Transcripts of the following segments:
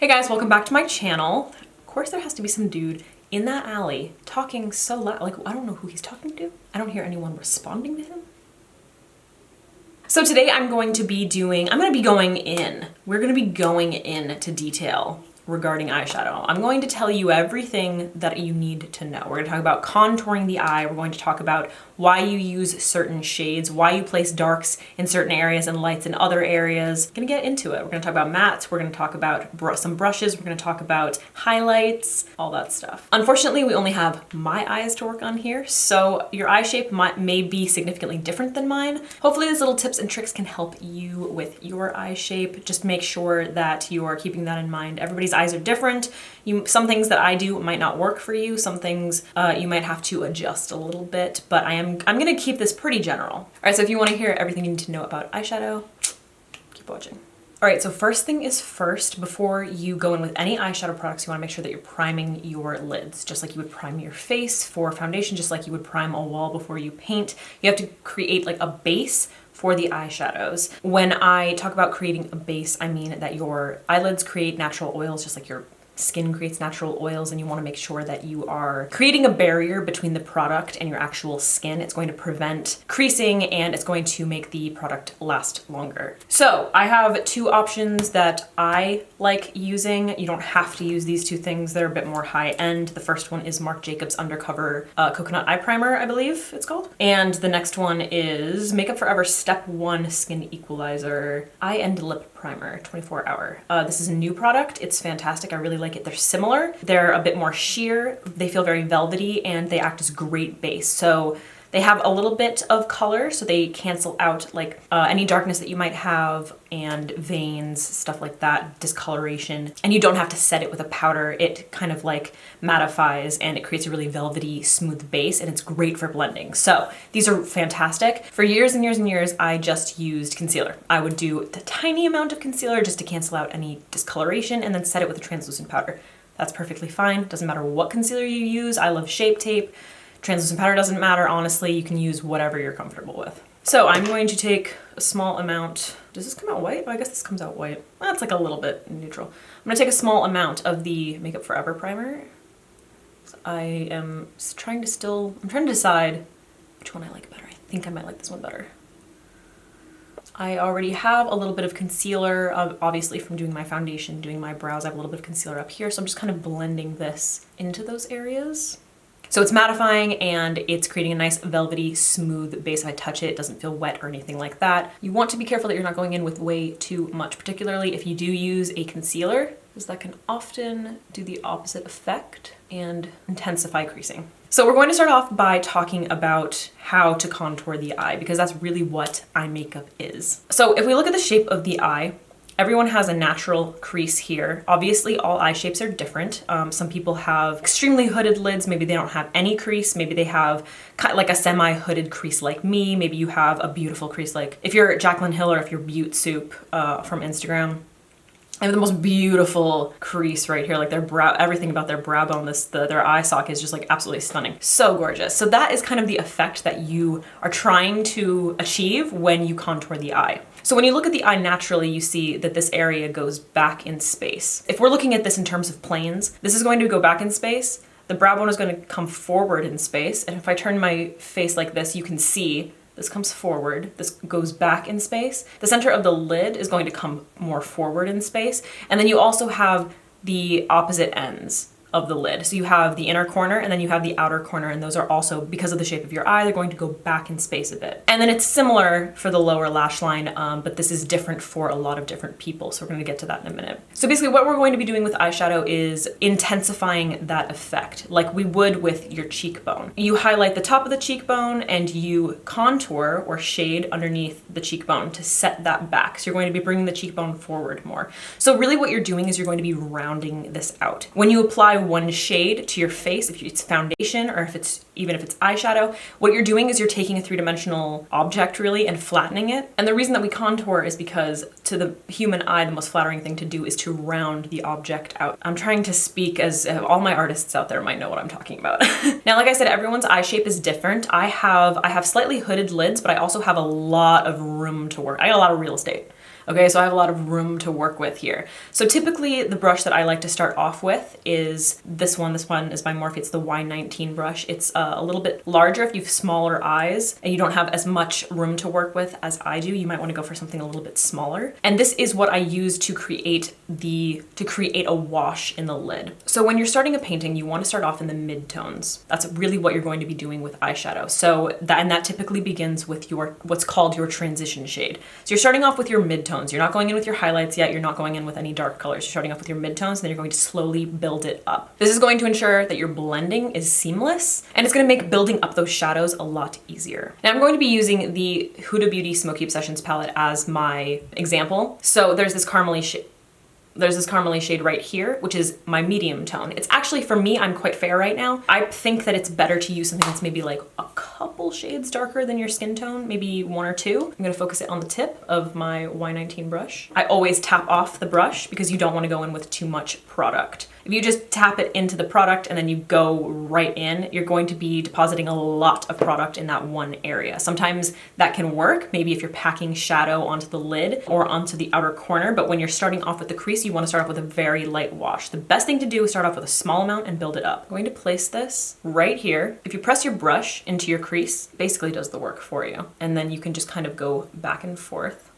Hey guys, welcome back to my channel. Of course there has to be some dude in that alley talking so loud, like I don't know who he's talking to. I don't hear anyone responding to him. So today we're going to be going into detail regarding eyeshadow. I'm going to tell you everything that you need to know. We're going to talk about contouring the eye. We're going to talk about why you use certain shades, why you place darks in certain areas and lights in other areas. I'm going to get into it. We're going to talk about mattes. We're going to talk about some brushes. We're going to talk about highlights, all that stuff. Unfortunately, we only have my eyes to work on here, so your eye shape may be significantly different than mine. Hopefully these little tips and tricks can help you with your eye shape. Just make sure that you are keeping that in mind. Everybody's eyes are different. Some things that I do might not work for you. Some things you might have to adjust a little bit, but I'm gonna keep this pretty general. All right, so if you wanna hear everything you need to know about eyeshadow, keep watching. All right, so first thing is first, before you go in with any eyeshadow products, you wanna make sure that you're priming your lids, just like you would prime your face for foundation, just like you would prime a wall before you paint. You have to create like a base for the eyeshadows. When I talk about creating a base, I mean that your eyelids create natural oils, just like your skin creates natural oils, and you want to make sure that you are creating a barrier between the product and your actual skin. It's going to prevent creasing and it's going to make the product last longer. So I have two options that I like using. You don't have to use these two things. They're a bit more high end. The first one is Marc Jacobs Undercover Coconut Eye Primer, I believe it's called. And the next one is Makeup Forever Step 1 Skin Equalizer Eye and Lip Primer, 24 hour. This is a new product. It's fantastic. I really like it. They're similar. They're a bit more sheer. They feel very velvety and they act as great base. So they have a little bit of color, so they cancel out like any darkness that you might have and veins, stuff like that, discoloration. And you don't have to set it with a powder. It kind of like mattifies and it creates a really velvety, smooth base, and it's great for blending. So these are fantastic. For years and years and years, I just used concealer. I would do the tiny amount of concealer just to cancel out any discoloration and then set it with a translucent powder. That's perfectly fine. Doesn't matter what concealer you use. I love Shape Tape. Translucent powder doesn't matter, honestly. You can use whatever you're comfortable with. So I'm going to take a small amount. Does this come out white? Oh, I guess this comes out white. That's like a little bit neutral. I'm gonna take a small amount of the Makeup Forever primer. So I'm trying to decide which one I like better. I think I might like this one better. I already have a little bit of concealer, obviously from doing my foundation, doing my brows. I have a little bit of concealer up here, so I'm just kind of blending this into those areas. So it's mattifying and it's creating a nice velvety, smooth base. If I touch it, it doesn't feel wet or anything like that. You want to be careful that you're not going in with way too much, particularly if you do use a concealer, because that can often do the opposite effect and intensify creasing. So we're going to start off by talking about how to contour the eye, because that's really what eye makeup is. So if we look at the shape of the eye, everyone has a natural crease here. Obviously, all eye shapes are different. Some people have extremely hooded lids. Maybe they don't have any crease. Maybe they have kind of like a semi-hooded crease like me. Maybe you have a beautiful crease like if you're Jaclyn Hill or if you're Butte Soup from Instagram. They have the most beautiful crease right here, like their brow, everything about their brow bone, their eye socket is just like absolutely stunning. So gorgeous. So that is kind of the effect that you are trying to achieve when you contour the eye. So when you look at the eye naturally, you see that this area goes back in space. If we're looking at this in terms of planes, this is going to go back in space. The brow bone is going to come forward in space. And if I turn my face like this, you can see this comes forward, this goes back in space. The center of the lid is going to come more forward in space. And then you also have the opposite ends of the lid. So you have the inner corner and then you have the outer corner, and those are also, because of the shape of your eye, they're going to go back in space a bit. And then it's similar for the lower lash line, but this is different for a lot of different people. So we're gonna get to that in a minute. So basically what we're going to be doing with eyeshadow is intensifying that effect like we would with your cheekbone. You highlight the top of the cheekbone and you contour or shade underneath the cheekbone to set that back. So you're going to be bringing the cheekbone forward more. So really what you're doing is you're going to be rounding this out. When you apply one shade to your face, if it's foundation or even if it's eyeshadow, what you're doing is you're taking a three-dimensional object really and flattening it. And the reason that we contour is because to the human eye, the most flattering thing to do is to round the object out. I'm trying to speak as all my artists out there might know what I'm talking about. Now, like I said, everyone's eye shape is different. I have slightly hooded lids, but I also have a lot of room to work. I got a lot of real estate. Okay, so I have a lot of room to work with here. So typically the brush that I like to start off with is this one. This one is by Morphe. It's the Y19 brush. It's a little bit larger if you have smaller eyes and you don't have as much room to work with as I do. You might want to go for something a little bit smaller. And this is what I use to create a wash in the lid. So when you're starting a painting, you want to start off in the mid-tones. That's really what you're going to be doing with eyeshadow. So that typically begins with your what's called your transition shade. So you're starting off with your mid-tones. You're not going in with your highlights yet. You're not going in with any dark colors. You're starting off with your mid-tones, and then you're going to slowly build it up. This is going to ensure that your blending is seamless, and it's going to make building up those shadows a lot easier. Now I'm going to be using the Huda Beauty Smoky Obsessions palette as my example. So there's this caramely shade right here, which is my medium tone. It's actually, for me, I'm quite fair right now. I think that it's better to use something that's maybe like a couple shades darker than your skin tone, maybe 1 or 2. I'm gonna focus it on the tip of my Y19 brush. I always tap off the brush because you don't wanna go in with too much product. If you just tap it into the product and then you go right in, you're going to be depositing a lot of product in that one area. Sometimes that can work, maybe if you're packing shadow onto the lid or onto the outer corner, but when you're starting off with the crease, you want to start off with a very light wash. The best thing to do is start off with a small amount and build it up. I'm going to place this right here. If you press your brush into your crease, it basically does the work for you. And then you can just kind of go back and forth.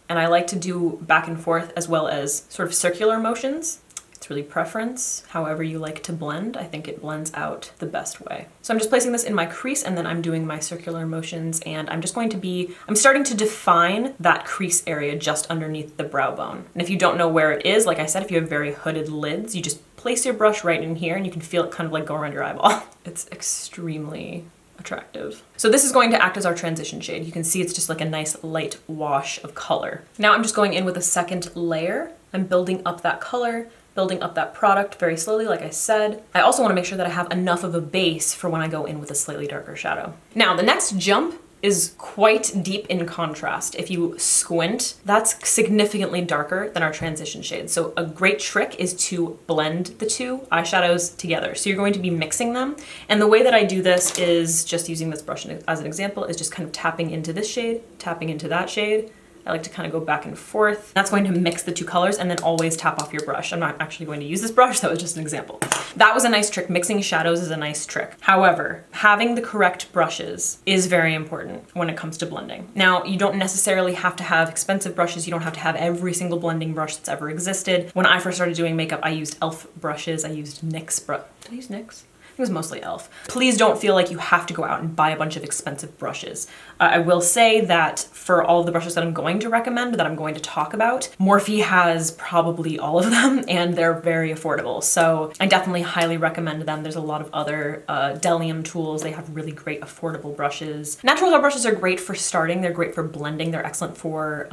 And I like to do back and forth as well as sort of circular motions. It's really preference, however you like to blend. I think it blends out the best way. So I'm just placing this in my crease and then I'm doing my circular motions, and I'm starting to define that crease area just underneath the brow bone. And if you don't know where it is, like I said, if you have very hooded lids, you just place your brush right in here and you can feel it kind of like go around your eyeball. It's extremely attractive. So this is going to act as our transition shade. You can see it's just like a nice light wash of color. Now I'm just going in with a second layer. I'm building up that color, building up that product very slowly, like I said. I also want to make sure that I have enough of a base for when I go in with a slightly darker shadow. Now, the next jump is quite deep in contrast. If you squint, that's significantly darker than our transition shade. So a great trick is to blend the two eyeshadows together. So you're going to be mixing them. And the way that I do this is just using this brush as an example, is just kind of tapping into this shade, tapping into that shade. I like to kind of go back and forth. That's going to mix the two colors, and then always tap off your brush. I'm not actually going to use this brush, that was just an example. That was a nice trick. Mixing shadows is a nice trick. However, having the correct brushes is very important when it comes to blending. Now, you don't necessarily have to have expensive brushes. You don't have to have every single blending brush that's ever existed. When I first started doing makeup, I used e.l.f. brushes. I used NYX brush. Did I use NYX? It was mostly e.l.f. Please don't feel like you have to go out and buy a bunch of expensive brushes. I will say that for all of the brushes that I'm going to recommend, that I'm going to talk about, Morphe has probably all of them and they're very affordable. So I definitely highly recommend them. There's a lot of other Delium tools. They have really great affordable brushes. Natural hair brushes are great for starting. They're great for blending. They're excellent for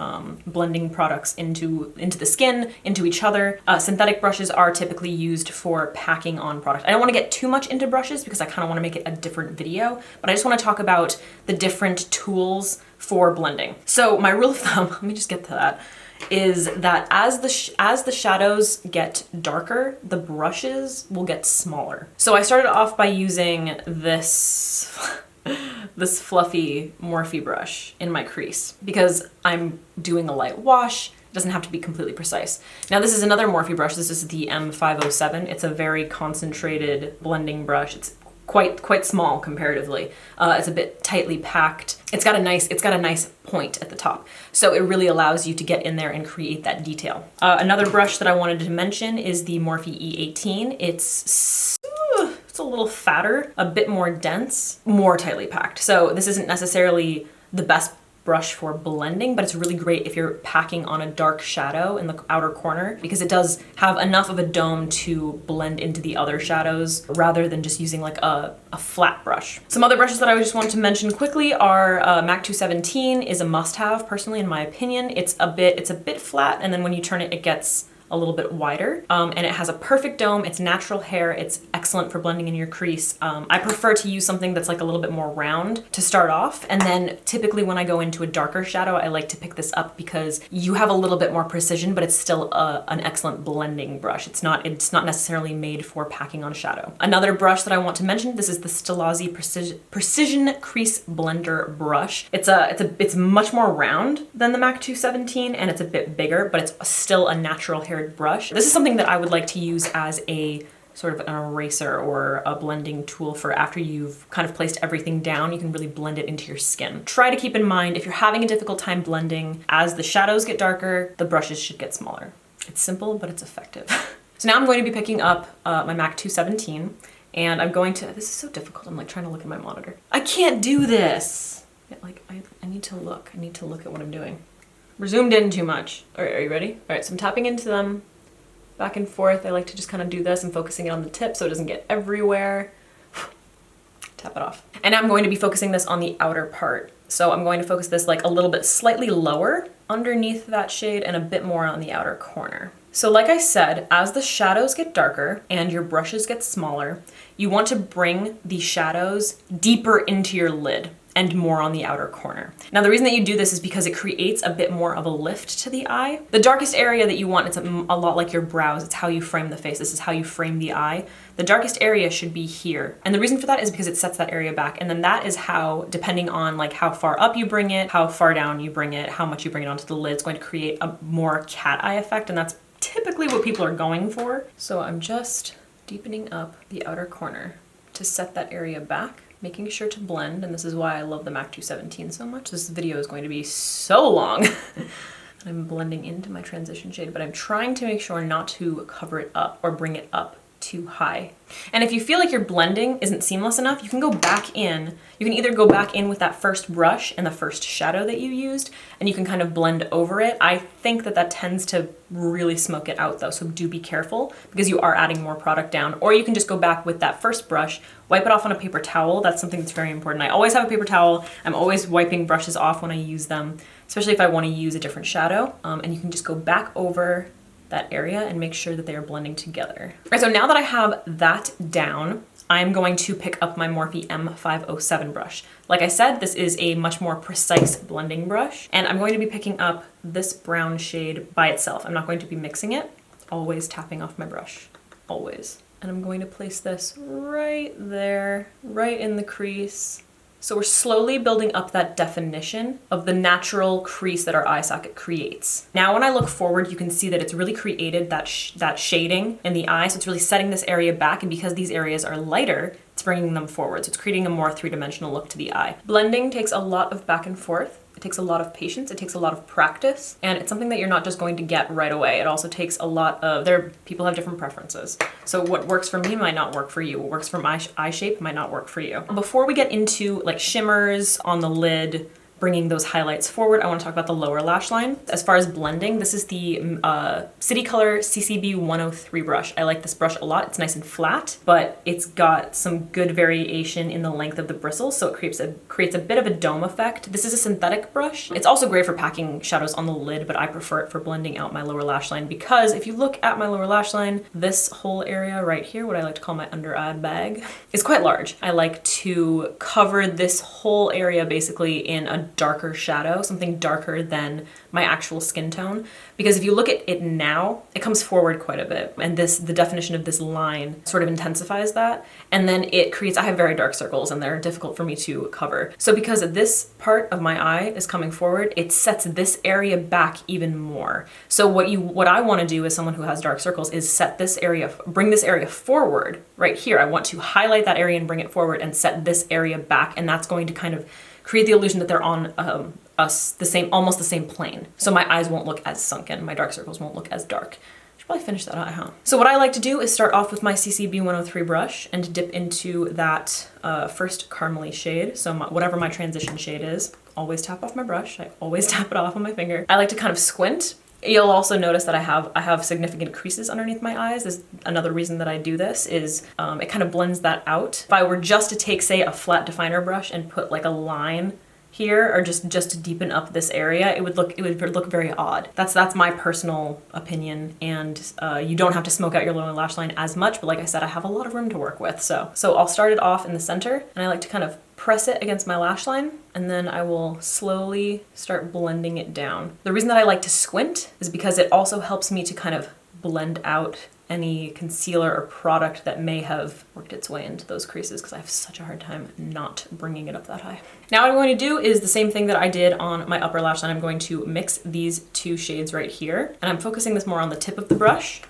blending products into the skin, into each other. Synthetic brushes are typically used for packing on product. I don't want to get too much into brushes because I kind of want to make it a different video, but I just want to talk about the different tools for blending. So my rule of thumb, let me just get to that, is that as the shadows get darker, the brushes will get smaller. So I started off by using this fluffy Morphe brush in my crease because I'm doing a light wash. It doesn't have to be completely precise. Now this is another Morphe brush. This is the M507. It's a very concentrated blending brush. It's quite small comparatively. It's a bit tightly packed. It's got a nice point at the top. So it really allows you to get in there and create that detail. Another brush that I wanted to mention is the Morphe E18. It's a little fatter, a bit more dense, more tightly packed. So this isn't necessarily the best brush for blending, but it's really great if you're packing on a dark shadow in the outer corner because it does have enough of a dome to blend into the other shadows rather than just using like a flat brush. Some other brushes that I just want to mention quickly are MAC 217 is a must-have personally in my opinion. It's a bit flat, and then when you turn it, it gets a little bit wider. And it has a perfect dome. It's natural hair. It's excellent for blending in your crease. I prefer to use something that's like a little bit more round to start off. And then typically when I go into a darker shadow, I like to pick this up because you have a little bit more precision, but it's still an excellent blending brush. It's not necessarily made for packing on shadow. Another brush that I want to mention, this is the Stilazzi Precision Crease Blender brush. It's much more round than the MAC 217 and it's a bit bigger, but it's still a natural haired brush. This is something that I would like to use as a sort of an eraser or a blending tool for after you've kind of placed everything down, you can really blend it into your skin. Try to keep in mind if you're having a difficult time blending, as the shadows get darker, the brushes should get smaller. It's simple, but it's effective. So now I'm going to be picking up my MAC 217 and I'm going to, this is so difficult. I'm like trying to look at my monitor. I can't do this. Like I need to look. I need to look at what I'm doing. We're zoomed in too much. All right, are you ready? All right, so I'm tapping into them back and forth. I like to just kind of do this and focusing it on the tip so it doesn't get everywhere. Tap it off. And now I'm going to be focusing this on the outer part. So I'm going to focus this like a little bit slightly lower underneath that shade and a bit more on the outer corner. So like I said, as the shadows get darker and your brushes get smaller, you want to bring the shadows deeper into your lid and more on the outer corner. Now the reason that you do this is because it creates a bit more of a lift to the eye. The darkest area that you want, it's a lot like your brows, it's how you frame the face, this is how you frame the eye. The darkest area should be here. And the reason for that is because it sets that area back. And then that is how, depending on like how far up you bring it, how far down you bring it, how much you bring it onto the lid, it's going to create a more cat eye effect. And that's typically what people are going for. So I'm just deepening up the outer corner to set that area back, making sure to blend, and this is why I love the MAC 217 so much. This video is going to be so long. I'm blending into my transition shade, but I'm trying to make sure not to cover it up or bring it up too high. And if you feel like your blending isn't seamless enough, you can go back in. You can either go back in with that first brush and the first shadow that you used, and you can kind of blend over it. I think that that tends to really smoke it out though, so do be careful because you are adding more product down. Or you can just go back with that first brush, wipe it off on a paper towel. That's something that's very important. I always have a paper towel. I'm always wiping brushes off when I use them, especially if I want to use a different shadow. And you can just go back over that area and make sure that they are blending together. All right, so now that I have that down, I'm going to pick up my Morphe M507 brush. Like I said, this is a much more precise blending brush, and I'm going to be picking up this brown shade by itself. I'm not going to be mixing it, always tapping off my brush, always. And I'm going to place this right there, right in the crease. So we're slowly building up that definition of the natural crease that our eye socket creates. Now when I look forward, you can see that it's really created that shading in the eye. So it's really setting this area back, and because these areas are lighter, it's bringing them forward. So it's creating a more three-dimensional look to the eye. Blending takes a lot of back and forth. It takes a lot of patience, it takes a lot of practice, and it's something that you're not just going to get right away. It also takes a lot of, people have different preferences. So what works for me might not work for you. What works for my eye shape might not work for you. Before we get into like shimmers on the lid, bringing those highlights forward, I want to talk about the lower lash line. As far as blending, this is the City Color CCB 103 brush. I like this brush a lot. It's nice and flat, but it's got some good variation in the length of the bristles, so it creates a bit of a dome effect. This is a synthetic brush. It's also great for packing shadows on the lid, but I prefer it for blending out my lower lash line because if you look at my lower lash line, this whole area right here, what I like to call my under eye bag, is quite large. I like to cover this whole area basically in a darker shadow, something darker than my actual skin tone. Because if you look at it now, it comes forward quite a bit. And the definition of this line sort of intensifies that. And then it creates, I have very dark circles and they're difficult for me to cover. So because this part of my eye is coming forward, it sets this area back even more. So what I want to do as someone who has dark circles is set this area, bring this area forward right here. I want to highlight that area and bring it forward and set this area back. And that's going to kind of create the illusion that they're on almost the same plane. So my eyes won't look as sunken, my dark circles won't look as dark. I should probably finish that eye, huh? So what I like to do is start off with my CCB 103 brush and dip into that first caramely shade. So whatever my transition shade is, always tap off my brush. I always tap it off on my finger. I like to kind of squint. You'll also notice that I have significant creases underneath my eyes. There's another reason that I do this is it kind of blends that out. If I were just to take, say, a flat definer brush and put like a line here, or just to deepen up this area, it would look very odd. That's my personal opinion, and you don't have to smoke out your lower lash line as much, but like I said, I have a lot of room to work with. So I'll start it off in the center, and I like to kind of press it against my lash line, and then I will slowly start blending it down. The reason that I like to squint is because it also helps me to kind of blend out any concealer or product that may have worked its way into those creases, because I have such a hard time not bringing it up that high. Now what I'm going to do is the same thing that I did on my upper lash line. I'm going to mix these two shades right here, and I'm focusing this more on the tip of the brush,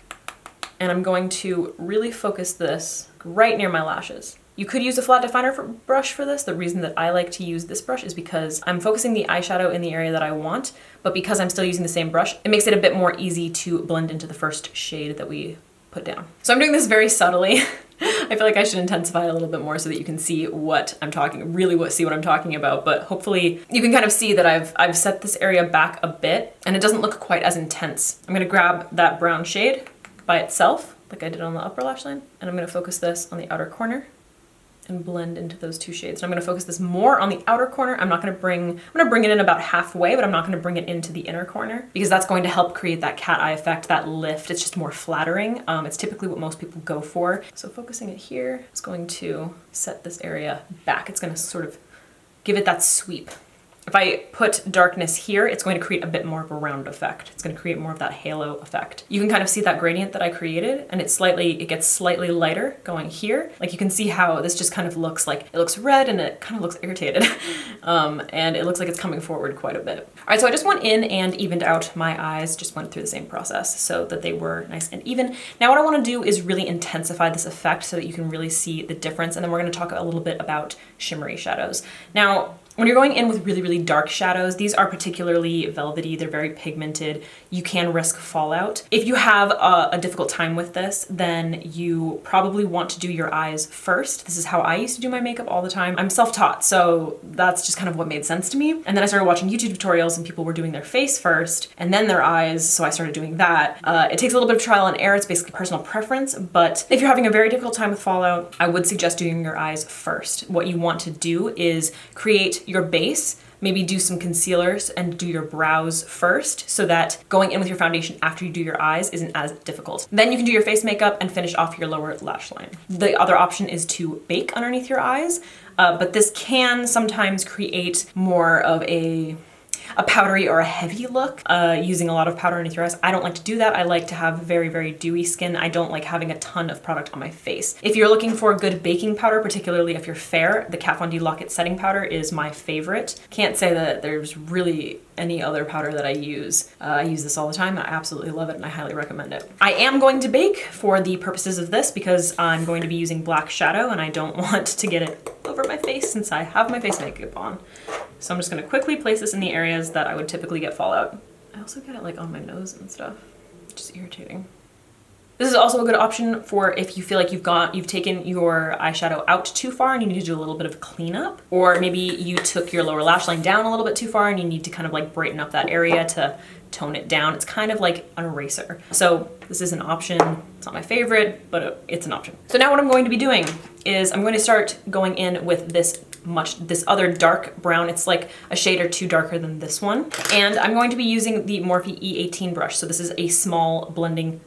and I'm going to really focus this right near my lashes. You could use a flat definer brush for this. The reason that I like to use this brush is because I'm focusing the eyeshadow in the area that I want, but because I'm still using the same brush, it makes it a bit more easy to blend into the first shade that we put down. So I'm doing this very subtly. I feel like I should intensify a little bit more so that you can see what I'm talking about, but hopefully you can kind of see that I've set this area back a bit and it doesn't look quite as intense. I'm gonna grab that brown shade by itself, like I did on the upper lash line, and I'm gonna focus this on the outer corner and blend into those two shades. And I'm gonna focus this more on the outer corner. I'm gonna bring it in about halfway, but I'm not gonna bring it into the inner corner, because that's going to help create that cat eye effect, that lift. It's just more flattering. It's typically what most people go for. So focusing it here is going to set this area back. It's gonna sort of give it that sweep. If I put darkness here, it's going to create a bit more of a round effect. It's going to create more of that halo effect. You can kind of see that gradient that I created, and it gets slightly lighter going here. Like you can see how this just kind of looks like, it looks red and it kind of looks irritated. And it looks like it's coming forward quite a bit. All right, so I just went in and evened out my eyes, just went through the same process so that they were nice and even. Now what I want to do is really intensify this effect so that you can really see the difference. And then we're going to talk a little bit about shimmery shadows. Now, when you're going in with really, really dark shadows, these are particularly velvety, they're very pigmented, you can risk fallout. If you have a difficult time with this, then you probably want to do your eyes first. This is how I used to do my makeup all the time. I'm self-taught, so that's just kind of what made sense to me. And then I started watching YouTube tutorials and people were doing their face first and then their eyes, so I started doing that. It takes a little bit of trial and error, it's basically personal preference, but if you're having a very difficult time with fallout, I would suggest doing your eyes first. What you want to do is create your base, maybe do some concealers and do your brows first so that going in with your foundation after you do your eyes isn't as difficult. Then you can do your face makeup and finish off your lower lash line. The other option is to bake underneath your eyes, but this can sometimes create more of a powdery or a heavy look, using a lot of powder underneath your eyes. I don't like to do that. I like to have very, very dewy skin. I don't like having a ton of product on my face. If you're looking for a good baking powder, particularly if you're fair, the Kat Von D Lock-It setting powder is my favorite. Can't say that there's really any other powder that I use. I use this all the time. I absolutely love it and I highly recommend it. I am going to bake for the purposes of this because I'm going to be using black shadow and I don't want to get it over my face since I have my face makeup on. So I'm just gonna quickly place this in the areas that I would typically get fallout. I also get it like on my nose and stuff, which is irritating. This is also a good option for if you feel like you've taken your eyeshadow out too far and you need to do a little bit of cleanup, or maybe you took your lower lash line down a little bit too far and you need to kind of like brighten up that area to tone it down. It's kind of like an eraser. So this is an option. It's not my favorite, but it's an option. So now what I'm going to be doing is I'm going to start going in with this other dark brown. It's like a shade or two darker than this one. And I'm going to be using the Morphe E18 brush. So this is a small blending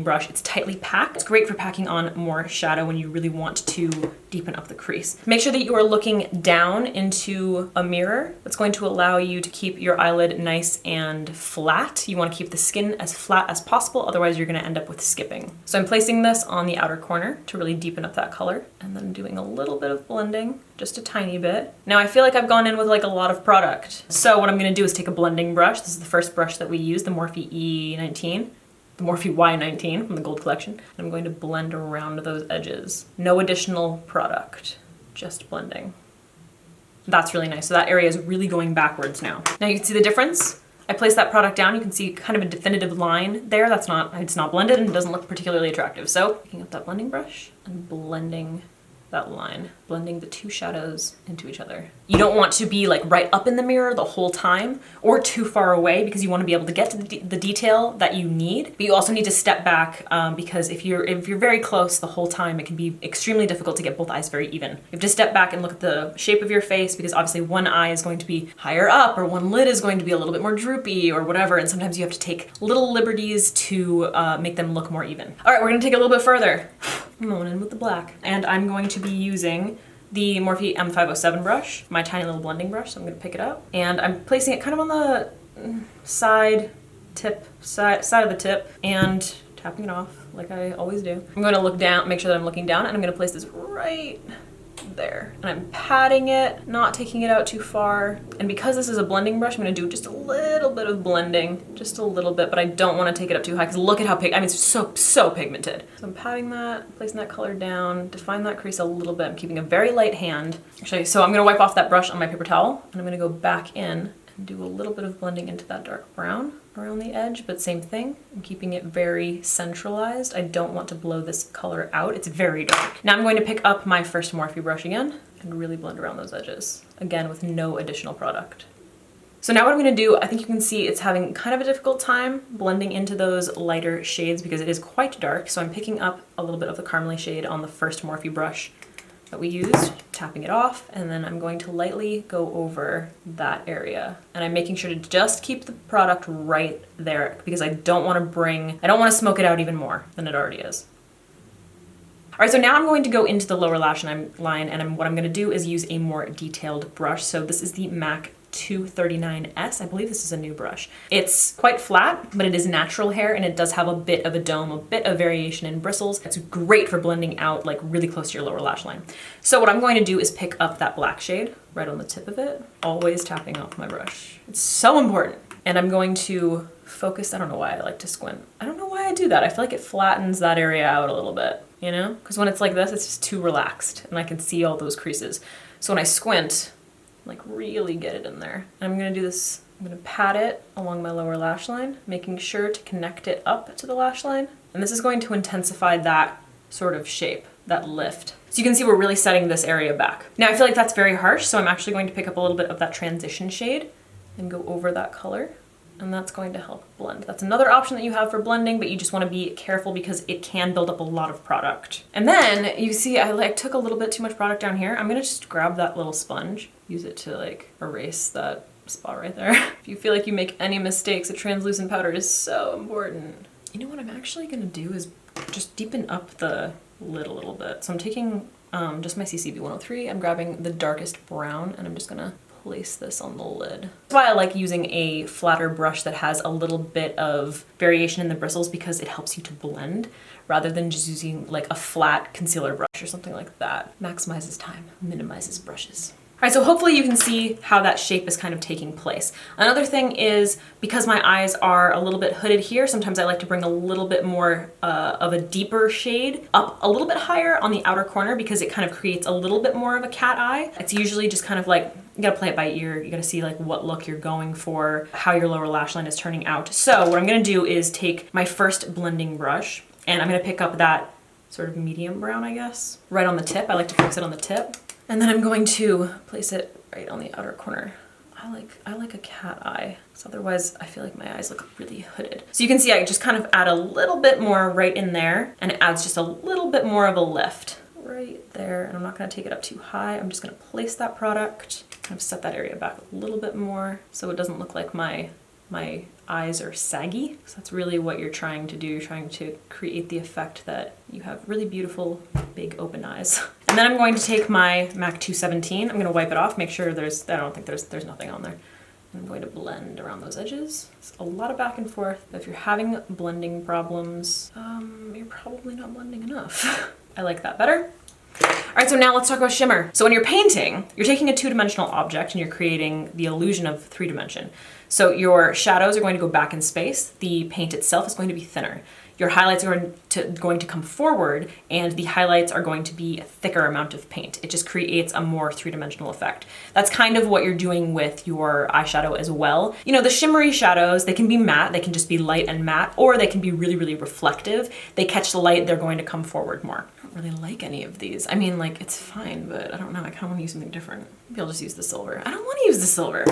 brush. It's tightly packed. It's great for packing on more shadow when you really want to deepen up the crease. Make sure that you are looking down into a mirror. That's going to allow you to keep your eyelid nice and flat. You want to keep the skin as flat as possible, otherwise you're going to end up with skipping. So I'm placing this on the outer corner to really deepen up that color, and then doing a little bit of blending, just a tiny bit. Now I feel like I've gone in with like a lot of product. So what I'm going to do is take a blending brush. This is the first brush that we use, the Morphe E19. The Morphe Y19 from the Gold Collection. And I'm going to blend around those edges. No additional product, just blending. That's really nice. So that area is really going backwards now. Now you can see the difference. I placed that product down. You can see kind of a definitive line there. It's not blended and doesn't look particularly attractive. So picking up that blending brush and blending that line, blending the two shadows into each other. You don't want to be like right up in the mirror the whole time or too far away because you want to be able to get to the detail that you need, but you also need to step back because if you're very close the whole time, it can be extremely difficult to get both eyes very even. You have to step back and look at the shape of your face because obviously one eye is going to be higher up or one lid is going to be a little bit more droopy or whatever, and sometimes you have to take little liberties to make them look more even. All right, we're gonna take it a little bit further. I'm going in with the black, and I'm going to be using the Morphe M507 brush, my tiny little blending brush, so I'm gonna pick it up. And I'm placing it kind of on the side of the tip and tapping it off like I always do. I'm gonna look down, make sure that I'm looking down, and I'm gonna place this right there. And I'm patting it, not taking it out too far. And because this is a blending brush, I'm gonna do just a little bit of blending, just a little bit, but I don't wanna take it up too high because look at how it's so pigmented. So I'm patting that, placing that color down, define that crease a little bit. I'm keeping a very light hand. Actually, so I'm gonna wipe off that brush on my paper towel and I'm gonna go back in and do a little bit of blending into that dark brown around the edge, but same thing. I'm keeping it very centralized. I don't want to blow this color out. It's very dark. Now I'm going to pick up my first Morphe brush again and really blend around those edges, again with no additional product. So now what I'm gonna do, I think you can see it's having kind of a difficult time blending into those lighter shades because it is quite dark. So I'm picking up a little bit of the caramely shade on the first Morphe brush that we used, tapping it off, and then I'm going to lightly go over that area. And I'm making sure to just keep the product right there because I don't want to smoke it out even more than it already is. All right, so now I'm going to go into the lower lash line and what I'm gonna do is use a more detailed brush. So this is the MAC 239S. I believe this is a new brush. It's quite flat, but it is natural hair and it does have a bit of a dome, a bit of variation in bristles. It's great for blending out like really close to your lower lash line. So what I'm going to do is pick up that black shade right on the tip of it, always tapping off my brush. It's so important. And I'm going to focus, I don't know why I like to squint. I don't know why I do that. I feel like it flattens that area out a little bit, you know? Because when it's like this, it's just too relaxed and I can see all those creases. So when I squint, like really get it in there. And I'm gonna do this, I'm gonna pat it along my lower lash line, making sure to connect it up to the lash line. And this is going to intensify that sort of shape, that lift. So you can see we're really setting this area back. Now I feel like that's very harsh, so I'm actually going to pick up a little bit of that transition shade and go over that color. And that's going to help blend. That's another option that you have for blending, but you just want to be careful because it can build up a lot of product. And then you see I took a little bit too much product down here. I'm gonna just grab that little sponge, use it to like erase that spot right there. If you feel like you make any mistakes, a translucent powder is so important. You know what I'm actually gonna do is just deepen up the lid a little bit. So I'm taking just my CCB 103, I'm grabbing the darkest brown and I'm just gonna place this on the lid. That's why I like using a flatter brush that has a little bit of variation in the bristles because it helps you to blend rather than just using like a flat concealer brush or something like that. Maximizes time, minimizes brushes. All right, so hopefully you can see how that shape is kind of taking place. Another thing is because my eyes are a little bit hooded here, sometimes I like to bring a little bit more of a deeper shade up a little bit higher on the outer corner because it kind of creates a little bit more of a cat eye. It's usually just kind of like, you gotta play it by ear. You gotta see like what look you're going for, how your lower lash line is turning out. So what I'm gonna do is take my first blending brush and I'm gonna pick up that sort of medium brown, I guess, right on the tip. I like to fix it on the tip. And then I'm going to place it right on the outer corner. I like a cat eye, so otherwise I feel like my eyes look really hooded. So you can see I just kind of add a little bit more right in there and it adds just a little bit more of a lift right there. And I'm not gonna take it up too high. I'm just gonna place that product, kind of set that area back a little bit more so it doesn't look like my eyes are saggy. So that's really what you're trying to do. You're trying to create the effect that you have really beautiful, big open eyes. And then I'm going to take my MAC 217. I'm gonna wipe it off, make sure I don't think there's nothing on there. I'm going to blend around those edges. It's a lot of back and forth. If you're having blending problems, you're probably not blending enough. I like that better. All right, so now let's talk about shimmer. So when you're painting, you're taking a two-dimensional object and you're creating the illusion of three-dimension. So your shadows are going to go back in space. The paint itself is going to be thinner. your highlights are going to come forward and the highlights are going to be a thicker amount of paint. It just creates a more three-dimensional effect. That's kind of what you're doing with your eyeshadow as well. You know, the shimmery shadows, they can be matte, they can just be light and matte, or they can be really, really reflective. They catch the light, they're going to come forward more. I don't really like any of these. I mean, like, it's fine, but I don't know, I kind of want to use something different. Maybe I'll just use the silver. I don't want to use the silver.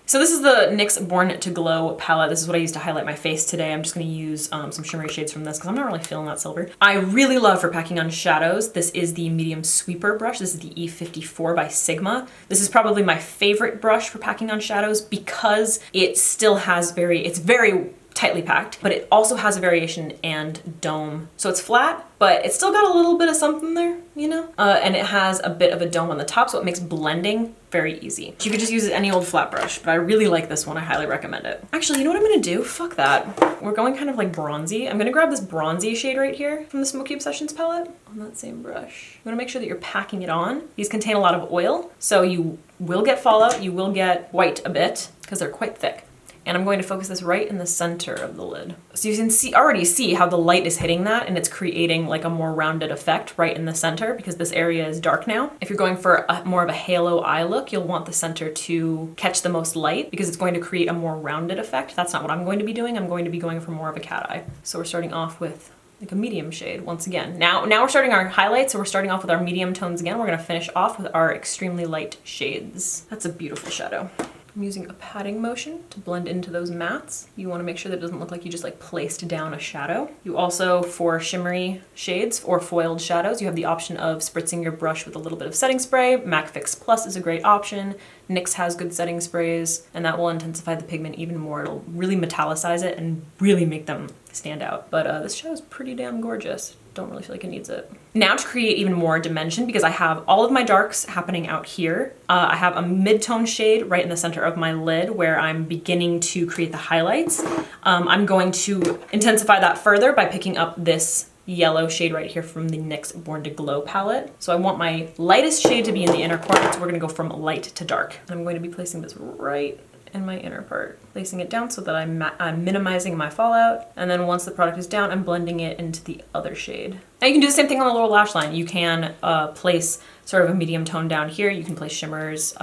So this is the NYX Born to Glow palette. This is what I used to highlight my face today. I'm just gonna use some shimmery shades from this because I'm not really feeling that silver. I really love for packing on shadows. This is the medium sweeper brush. This is the E54 by Sigma. This is probably my favorite brush for packing on shadows because it still has it's very tightly packed, but it also has a variation and dome. So it's flat, but it's still got a little bit of something there, you know? And it has a bit of a dome on the top, so it makes blending very easy. You could just use any old flat brush, but I really like this one. I highly recommend it. Actually, you know what I'm gonna do? Fuck that. We're going kind of like bronzy. I'm gonna grab this bronzy shade right here from the Smokey Obsessions palette on that same brush. You wanna make sure that you're packing it on. These contain a lot of oil, so you will get fallout, you will get white a bit, because they're quite thick. And I'm going to focus this right in the center of the lid. So you can already see how the light is hitting that and it's creating like a more rounded effect right in the center because this area is dark now. If you're going for more of a halo eye look, you'll want the center to catch the most light because it's going to create a more rounded effect. That's not what I'm going to be doing. I'm going to be going for more of a cat eye. So we're starting off with like a medium shade once again. Now we're starting our highlights, so we're starting off with our medium tones again. We're gonna finish off with our extremely light shades. That's a beautiful shadow. I'm using a patting motion to blend into those mattes. You want to make sure that it doesn't look like you just like placed down a shadow. You also, for shimmery shades or foiled shadows, you have the option of spritzing your brush with a little bit of setting spray. MAC Fix Plus is a great option. NYX has good setting sprays, and that will intensify the pigment even more. It'll really metallicize it and really make them stand out. But this shadow is pretty damn gorgeous. Don't really feel like it needs it. Now to create even more dimension, because I have all of my darks happening out here, I have a mid-tone shade right in the center of my lid where I'm beginning to create the highlights. I'm going to intensify that further by picking up this yellow shade right here from the NYX Born to Glow palette. So I want my lightest shade to be in the inner corner, so we're gonna go from light to dark. I'm going to be placing this right in my inner part, placing it down so that I'm minimizing my fallout. And then once the product is down, I'm blending it into the other shade. Now you can do the same thing on the lower lash line. You can place sort of a medium tone down here. You can place shimmers,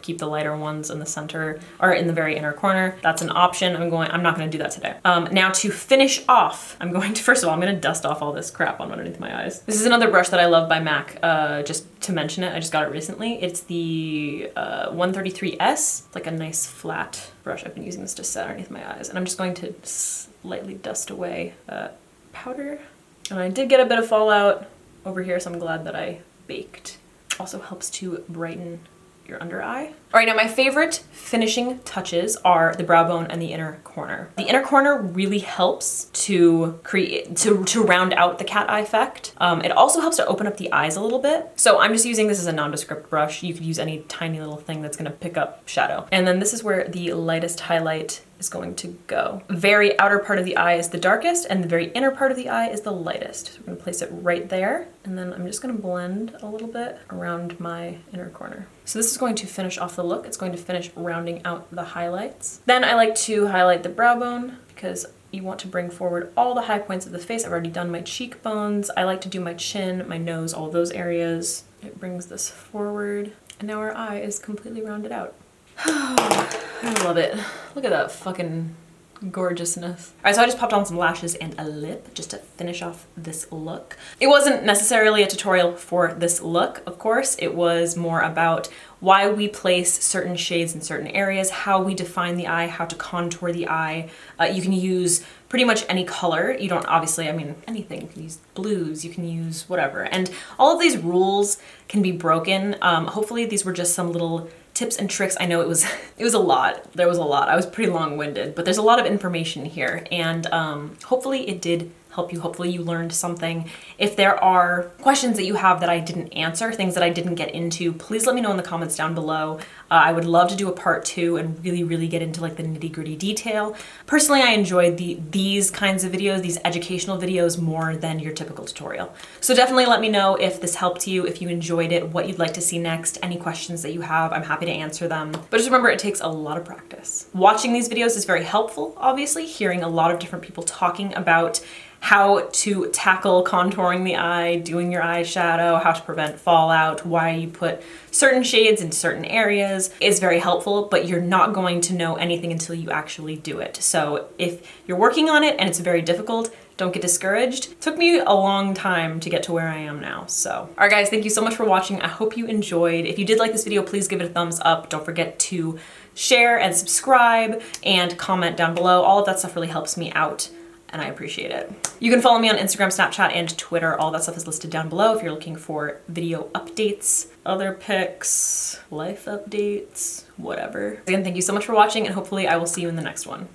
keep the lighter ones in the center or in the very inner corner. That's an option. I'm not gonna do that today. Now to finish off, first of all, I'm gonna dust off all this crap on underneath my eyes. This is another brush that I love by MAC, just to mention it. I just got it recently. It's the 133S. It's like a nice flat brush. I've been using this to set underneath my eyes. And I'm just going to slightly dust away that powder. And I did get a bit of fallout over here, so I'm glad that I baked. Also helps to brighten your under eye. All right, now my favorite finishing touches are the brow bone and the inner corner. The inner corner really helps to round out the cat eye effect. It also helps to open up the eyes a little bit. So I'm just using this as a nondescript brush. You could use any tiny little thing that's gonna pick up shadow. And then this is where the lightest highlight is going to go. Very outer part of the eye is the darkest and the very inner part of the eye is the lightest. So we're gonna place it right there. And then I'm just gonna blend a little bit around my inner corner. So this is going to finish off the look. It's going to finish rounding out the highlights. Then I like to highlight the brow bone because you want to bring forward all the high points of the face. I've already done my cheekbones. I like to do my chin, my nose, all those areas. It brings this forward. And now our eye is completely rounded out. I love it. Look at that fucking gorgeousness. All right, so I just popped on some lashes and a lip just to finish off this look. It wasn't necessarily a tutorial for this look, of course. It was more about why we place certain shades in certain areas, how we define the eye, how to contour the eye. You can use pretty much any color. You don't obviously, I mean, anything. You can use blues, you can use whatever. And all of these rules can be broken. Hopefully these were just some little tips and tricks. I know it was a lot. There was a lot. I was pretty long-winded, but there's a lot of information here, and hopefully it did help you. Hopefully you learned something. If there are questions that you have that I didn't answer, things that I didn't get into, please let me know in the comments down below. I would love to do a part 2 and really get into like the nitty-gritty detail. Personally, I enjoy these kinds of videos, these educational videos, more than your typical tutorial. So definitely let me know if this helped you, if you enjoyed it, what you'd like to see next, any questions that you have. I'm happy to answer them. But just remember, it takes a lot of practice. Watching these videos is very helpful, obviously, hearing a lot of different people talking about how to tackle contouring the eye, doing your eyeshadow, how to prevent fallout, why you put certain shades in certain areas is very helpful, but you're not going to know anything until you actually do it. So if you're working on it and it's very difficult, don't get discouraged. It took me a long time to get to where I am now, so. All right guys, thank you so much for watching. I hope you enjoyed. If you did like this video, please give it a thumbs up. Don't forget to share and subscribe and comment down below. All of that stuff really helps me out and I appreciate it. You can follow me on Instagram, Snapchat, and Twitter. All that stuff is listed down below if you're looking for video updates, other pics, life updates, whatever. Again, thank you so much for watching and hopefully I will see you in the next one.